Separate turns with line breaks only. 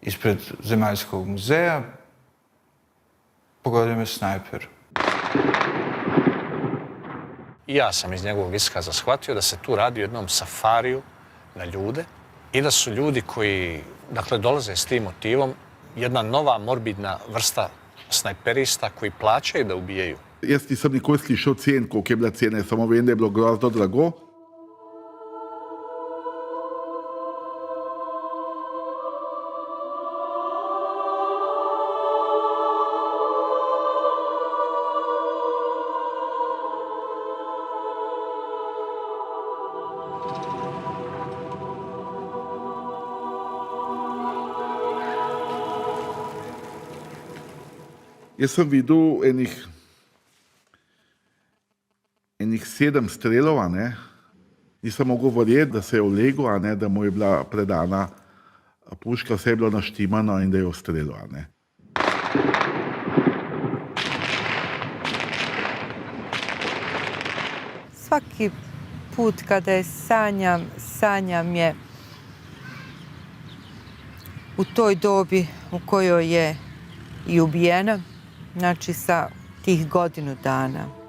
Ispred Zemaljskog muzeja pogodio me snajper.
I ja sam iz njegovog iskaza shvatio da se tu radi o jednom safariju na ljude i da su ljudi koji, dakle, dolaze s tim motivom jedna nova morbidna vrsta snajperista koji plaćaju da ubijaju.
Jaz nisem nikoli slišal cen, koliko je bila cena, samo vem, da je bilo grozno drago. Jaz sem videl enih 7 strelov, nisem mogel verjeti, da se je ulegel, da mu je bila predana puška, vse je bilo naštimano in da je ustrelil.
Svaki put kada je sanjam je u toj dobi u kojoj je i ubijena, znači sa tih godinu dana.